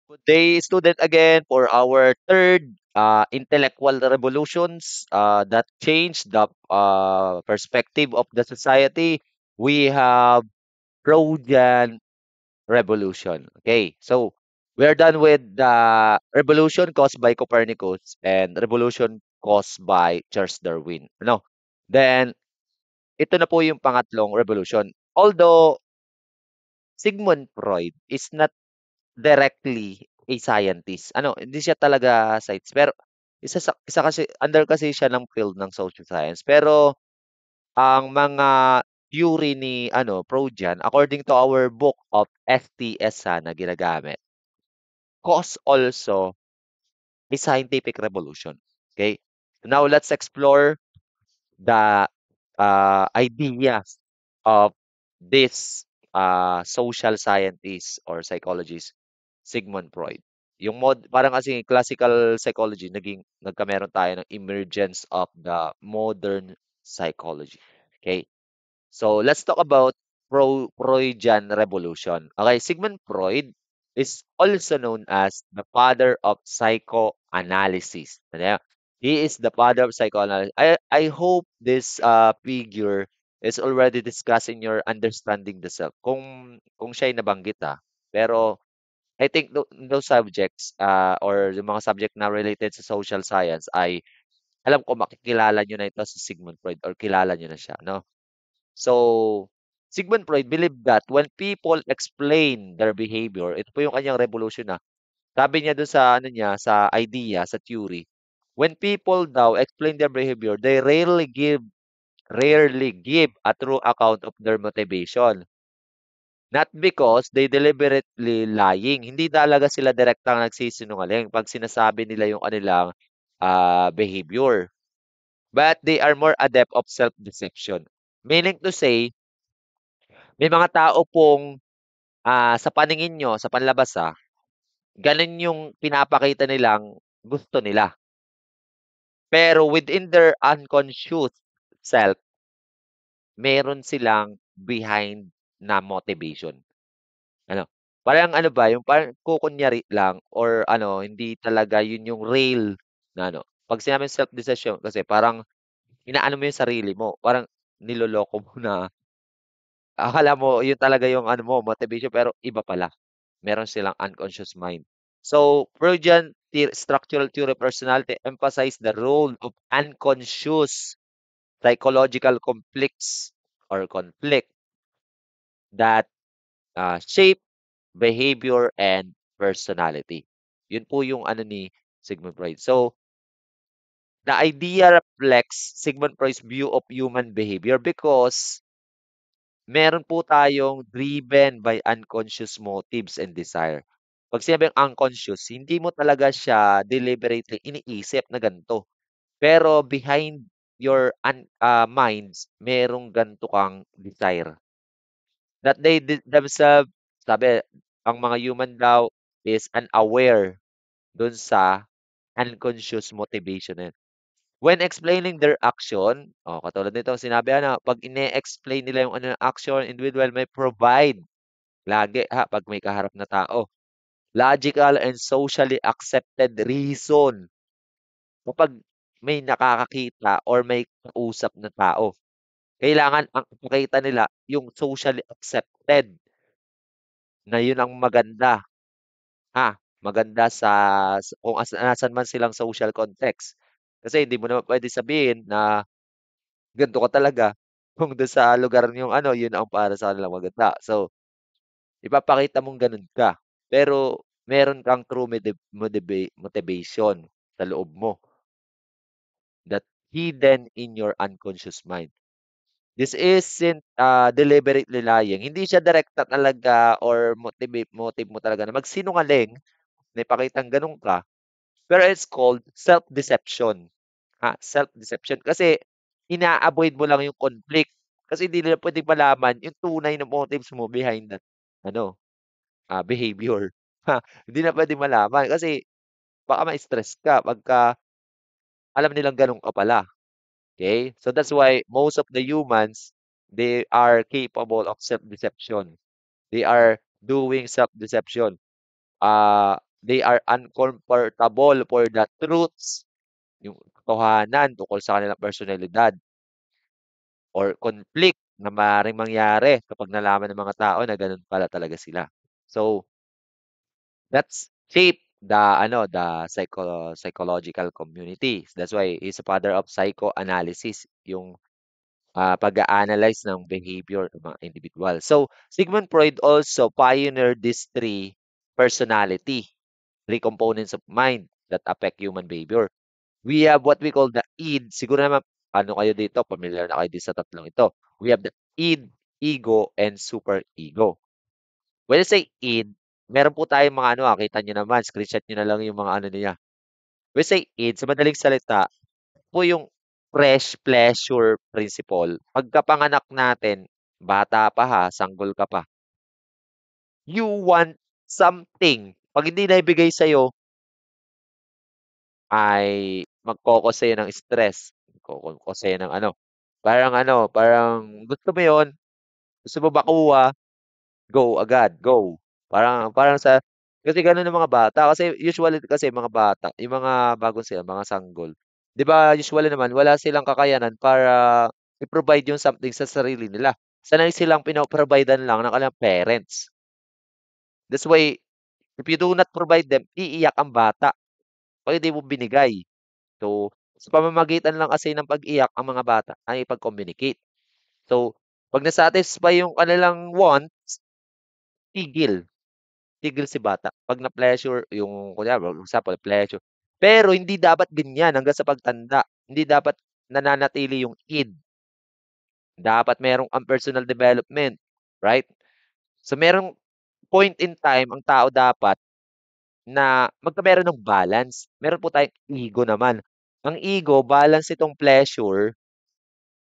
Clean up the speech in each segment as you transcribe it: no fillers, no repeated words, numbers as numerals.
Good day, student, again for our third intellectual revolutions that changed the perspective of the society. We have Trojan Revolution. Okay, so we're done with the revolution caused by Copernicus and revolution caused by Charles Darwin. No, then ito na po yung pangatlong revolution. Although Sigmund Freud is not directly a scientist. Hindi siya talaga science, pero isa kasi under kasi siya ng field ng social science. Pero ang mga theory ni Proudian, according to our book of STS na ginagamit, cause also a scientific revolution. Okay? Now let's explore the ideas of this social scientist or psychologist, Sigmund Freud. Parang kasi classical psychology, nagkameron tayo ng emergence of the modern psychology. Okay? So let's talk about Freudian revolution. Okay, Sigmund Freud is also known as the father of psychoanalysis. Ano? He is the father of psychoanalysis. I hope this figure is already discussed in your understanding the self. Kung siya ay nabanggit Pero I think those subjects or yung mga subject na related sa social science ay alam ko makikilala nyo na ito si Sigmund Freud or kilala nyo na siya, no? So, Sigmund Freud believed that when people explain their behavior, ito po yung kanyang revolution Sabi niya doon sa sa idea, sa theory, when people daw explain their behavior, they rarely give a true account of their motivation. Not because they deliberately lying. Hindi talaga sila direktang nagsisinungaling pag sinasabi nila yung kanilang behavior. But they are more adept of self-deception. Meaning to say, may mga tao pong sa paningin niyo, sa panlabas gano'n yung pinapakita nilang gusto nila. Pero within their unconscious self, meron silang behind na motivation. Ano, parang ano ba, yung parang kukunyari lang or hindi talaga yun yung real na 'pag sinabing self-deception kasi parang inaano mo yung sarili mo, parang niloloko mo na akala mo yun talaga yung mo, motivation pero iba pala. Meron silang unconscious mind. So, Freudian structural theory of personality emphasize the role of unconscious psychological conflict that shape behavior and personality. Yun po yung ni Sigmund Freud. So, the idea reflects Sigmund Freud's view of human behavior because meron po tayong driven by unconscious motives and desire. 'Pag sinabing unconscious, hindi mo talaga siya deliberately iniisip na ganito. Pero behind your minds, merong ganito kang desire. That they themselves, sabi, ang mga human daw is unaware dun sa unconscious motivation na yun. When explaining their action, katulad nito sinabi 'pag ine-explain nila yung action, individual may provide lagi 'pag may kaharap na tao, logical and socially accepted reason. Kapag may nakakakita or may kausap na tao, kailangan ang ipakita nila yung socially accepted na yun ang maganda, maganda kung nasaan man silang social context. Kasi hindi mo naman puwede sabihin na gan'to ka talaga kung dun sa lugar niyong yun ang para sa kanila maganda. So, ipapakita mong gano'n ka, pero meron kang true motivation sa loob mo that hidden in your unconscious mind. This isn't deliberately lying. Hindi siya direkta talaga or motive mo talaga na magsinungaling, na ipakitang gano'n ka, pero it's called self-deception. Self-deception kasi ina-avoid mo lang yung conflict. Kasi hindi nila puwedeng malaman yung tunay na motives mo behind that behavior. Hindi na puwedeng malaman kasi baka ma-stress ka pagka alam nilang gano'n ka pala, okay? So that's why most of the humans, they are capable of self-deception. They are doing self-deception. They are uncomfortable for the truths, yung katotohanan tungkol sa kanilang personalidad or conflict na maaaring mangyari kapag nalaman ng mga tao na gano'n pala talaga sila. So, that's shape the psychological community. That's why he's a father of psychoanalysis, yung pag-a-analyze ng behavior ng mga individual. So, Sigmund Freud also pioneered these three components of mind that affect human behavior. We have what we call the id. Siguro naman, ano kayo dito, familiar na kayo dito sa tatlong ito. We have the id, ego, and super ego. When I say id, meron po tayong mga ano, kita nyo naman, screenshot nyo na lang yung mga ano niya. When I say id, sa madaling salita, po yung fresh pleasure principle. Pagkapanganak natin, bata pa ha, sanggol ka pa, you want something. Pag hindi naibigay sa'yo, ay magko-cause sa'yo ng stress, magko-cause sa'yo ng parang gusto mo 'yun, gusto mo makuha, go agad, go. Parang parang sa kasi gano'n ang mga bata kasi usually kasi mga bata, yung mga bago sila, mga sanggol, 'di ba usually naman wala silang kakayanan para i-provide yung something sa sarili nila. Sanay silang pino-provide-an lang ng kanilang parents. That's why if you do not provide them, iiyak ang bata 'pag hindi mo binigay. So, sa pamamagitan lang kasi ng pag-iyak ang mga bata ay pag-communicate. So, 'pag na-satisfy yung kanilang wants, tigil. Tigil si bata. 'Pag na-pleasure yung kunyari for example, pleasure. Pero hindi dapat ganyan hanggang sa pagtanda. Hindi dapat nananatili yung id. Dapat merong ang personal development, right? So, merong point in time ang tao dapat na meron ng balance. Meron po tayong ego naman. Ang ego, balance itong pleasure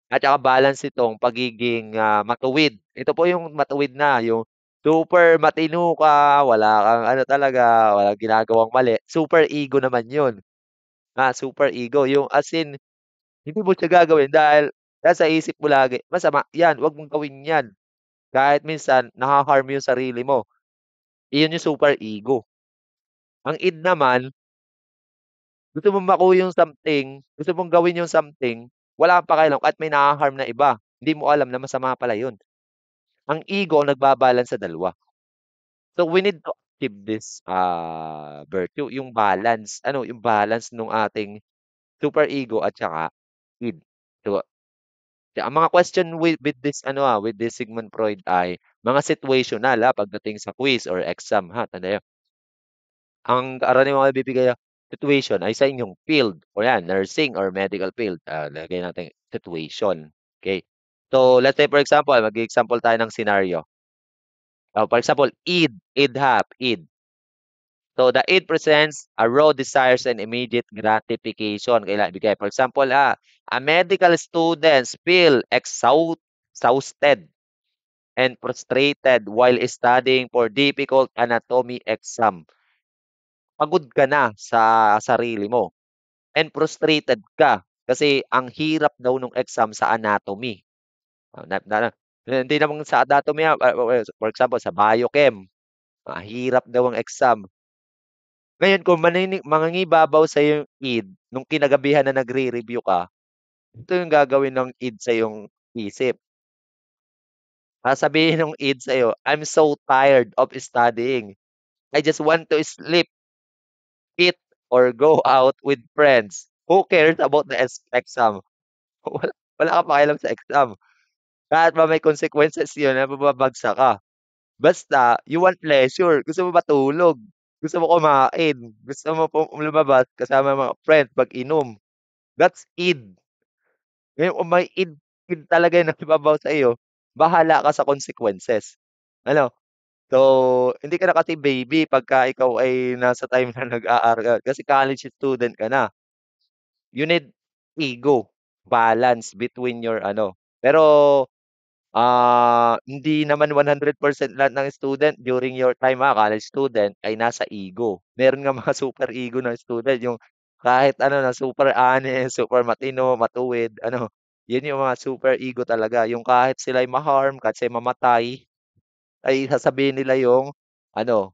at saka balance itong pagiging, matuwid. Ito po yung matuwid na, yung super matino ka, wala kang ano talaga, walang ginagawang mali, super ego naman yun. Super ego, yung as in, hindi mo siya gagawin dahil nasa isip mo lagi, "Masama 'yan, 'wag mong gawin 'yan." Kahit minsan naha-harm yung sarili mo, iyon yung super ego. Ang id naman, gusto mong makuha yung something, gusto mong gawin yung something, wala kang pakialam kahit may naha-harm na iba, hindi mo alam na masama pala yun. Ang ego ang nagbabalance sa dalawa. So, we need to achieve this, virtue, yung balance, yung balance nung ating super ego at saka id. So, ang mga question with this with this Sigmund Freud ay mga situational, pagdating sa quiz or exam, tandaan niyo. Ang karaniwang ibibigay na situation ay sa inyong field o yan, nursing or medical field. Lagay natin situation. Okay. So, let's say for example, mag-example tayo ng scenario. For example, id. So, the id presents a raw desires and immediate gratification. Kailangan ibigay. For example, a medical students feel exhausted and frustrated while studying for difficult anatomy exam. Pagod ka na sa sarili mo and frustrated ka kasi ang hirap daw nung exam sa anatomy. Na na hindi naman sa anatomy, for example, sa biochem, mahirap daw ang exam. Ngayon kung mangingibabaw sa'yo yung id nung kinagabihan na nagre-review ka, ito yung gagawin ng id sa iyong isip. Sasabihin ng id sa'yo, "I'm so tired of studying. I just want to sleep, eat, or go out with friends. Who cares about the exam?" Wala kang pakialam sa exam. Kahit ba may consequences yun na mababagsak ka. Basta you want pleasure, gusto mo matulog, gusto mo kumain, gusto mo lumabas kasama mga friends, mag-inom. That's id. Ngayon kung may id talaga yung nakibabaw sa iyo, bahala ka sa consequences. Ano? So, hindi ka na kasi baby pagka ikaw ay nasa time na nag-aaral ka kasi college student ka na. You need ego, balance between your pero hindi naman 100% lahat ng student during your time, college student ay nasa ego. Meron nga mga super ego na student, yung kahit na super honest, super matino, matuwid, 'yun yung mga super ego talaga. Yung kahit sila'y ma-harm, kahit sila'y mamatay, ay sasabihin nila yung ano,